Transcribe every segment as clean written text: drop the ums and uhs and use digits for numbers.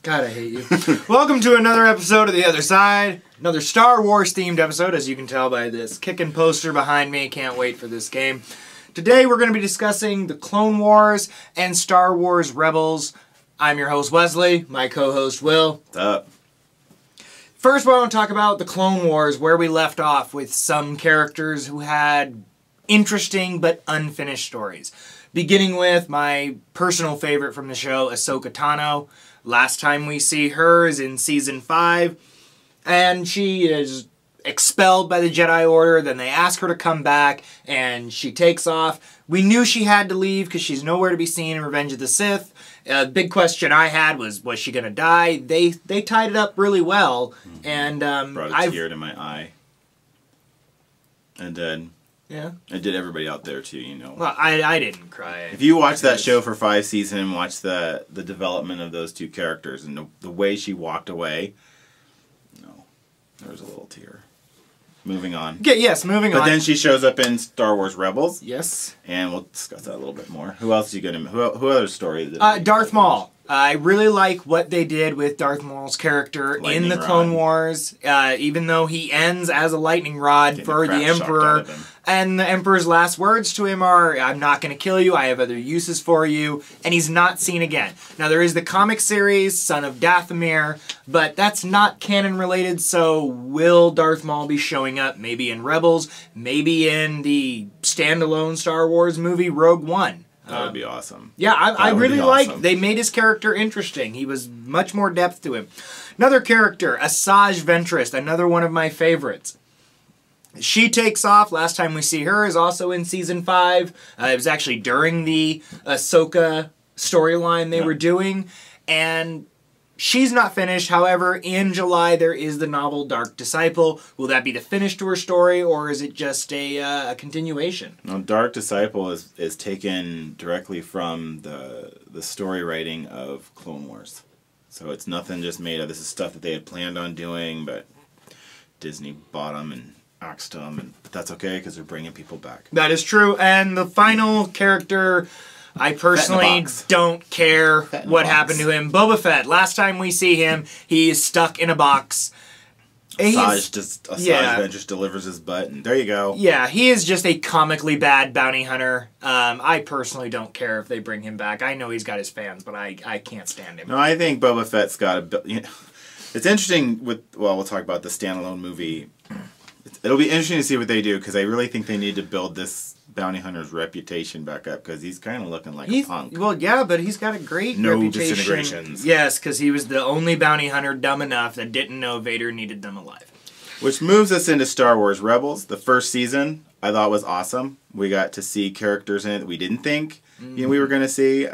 God, I hate you. Welcome to another episode of The Other Side. Another Star Wars themed episode, as you can tell by this kickin' poster behind me. Can't wait for this game. Today we're going to be discussing the Clone Wars and Star Wars Rebels. I'm your host Wesley, my co-host Will. What's up? First, I want to talk about the Clone Wars, where we left off with some characters who had interesting but unfinished stories. Beginning with my personal favorite from the show, Ahsoka Tano. Last time we see her is in Season 5, and she is expelled by the Jedi Order. Then they ask her to come back, and she takes off. We knew she had to leave because she's nowhere to be seen in Revenge of the Sith. Big question I had was she going to die? They tied it up really well, and brought a tear to my eye. And then yeah, it did everybody out there too, you know. Well, I didn't cry. If you watch that show for 5 seasons and watch the development of those two characters and the way she walked away, no, there was a little tear. Moving on. Yes, moving on. But then she shows up in Star Wars Rebels. Yes. And we'll discuss that a little bit more. Who else are you going to... Who other story? Darth Maul. I really like what they did with Darth Maul's character in the Clone Wars. Even though he ends as a lightning rod for the Emperor. And the Emperor's last words to him are, I'm not going to kill you, I have other uses for you. And he's not seen again. Now there is the comic series, Son of Dathomir, but that's not canon related, so will Darth Maul be showing up maybe in Rebels, maybe in the standalone Star Wars movie Rogue One? That would be awesome. Yeah, I really like. They made his character interesting. He was much more depth to him. Another character, Asajj Ventress, another one of my favorites. She takes off. Last time we see her is also in Season 5. It was actually during the Ahsoka storyline they were doing. And she's not finished. However, in July there is the novel Dark Disciple. Will that be the finish to her story, or is it just a continuation? No, Dark Disciple is taken directly from the story writing of Clone Wars. So it's nothing just made up. This is stuff that they had planned on doing, but Disney bought them and axed them, but that's okay because they're bringing people back. That is true. And the final character, I personally don't care what happened to him. Boba Fett. Last time we see him, he is stuck in a box. Asajj Ventress delivers his butt, and there you go. Yeah, he is just a comically bad bounty hunter. I personally don't care if they bring him back. I know he's got his fans, but I can't stand him. No, I think Boba Fett's got a... You know, it's interesting with... Well, we'll talk about the standalone movie. It'll be interesting to see what they do, because I really think they need to build this bounty hunter's reputation back up, because he's kind of looking like a punk. Well, yeah, but he's got a great reputation. Disintegrations. Yes, because he was the only bounty hunter dumb enough that didn't know Vader needed them alive. Which moves us into Star Wars Rebels. The first season I thought was awesome. We got to see characters in it that we didn't think we were going to see.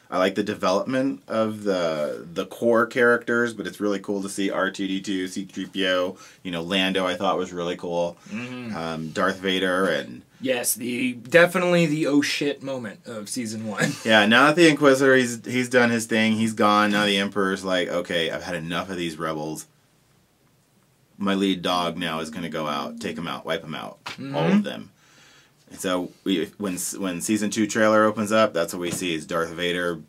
I like the development of the core characters, but it's really cool to see R2-D2, C-3PO, Lando I thought was really cool. Darth Vader and... Yes, definitely the oh shit moment of Season 1. Yeah, now that the Inquisitor, he's done his thing, he's gone, now the Emperor's like, okay, I've had enough of these rebels. My lead dog now is going to go out, take them out, wipe them out, all of them. And so when Season 2 trailer opens up, that's what we see is Darth Vader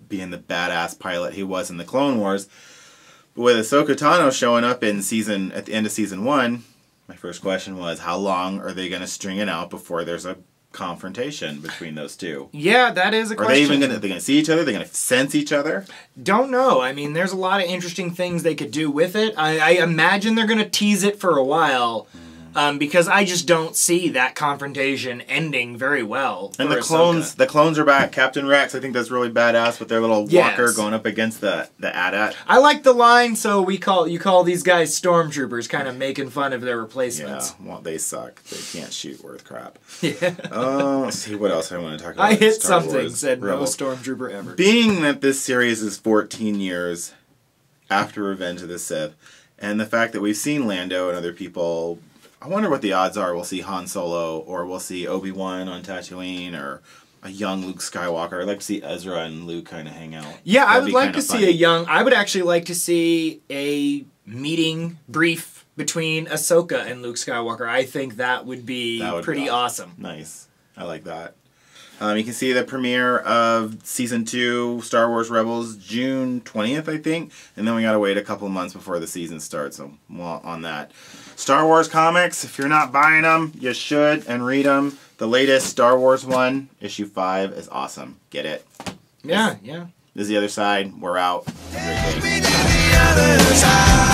being the badass pilot he was in the Clone Wars. But with Ahsoka Tano showing up at the end of Season 1, my first question was, how long are they going to string it out before there's a confrontation between those two? Yeah, that is a question. Are they even going to see each other? Are they going to sense each other? Don't know. I mean, there's a lot of interesting things they could do with it. I imagine they're going to tease it for a while. Because I just don't see that confrontation ending very well. And the clones are back. Captain Rex, I think that's really badass with their little walker going up against the AT-AT. I like the line, so you call these guys stormtroopers, kind of making fun of their replacements. Yeah, well, they suck. They can't shoot worth crap. Yeah. Let's see what else I want to talk about. I hit Star something, Wars said Rebels. No stormtrooper ever. Being that this series is 14 years after Revenge of the Sith, and the fact that we've seen Lando and other people... I wonder what the odds are we'll see Han Solo, or we'll see Obi-Wan on Tatooine, or a young Luke Skywalker. I'd like to see Ezra and Luke kind of hang out. Yeah, I would like to see I would actually like to see a meeting brief between Ahsoka and Luke Skywalker. I think that would be pretty awesome. Nice. I like that. You can see the premiere of Season 2, Star Wars Rebels, June 20th, I think. And then we gotta wait a couple months before the season starts, so well, on that. Star Wars comics, if you're not buying them, you should, and read them. The latest Star Wars one, issue 5, is awesome. Get it? Yeah, yeah. This is the other side. We're out. Have a great day. We did the other side.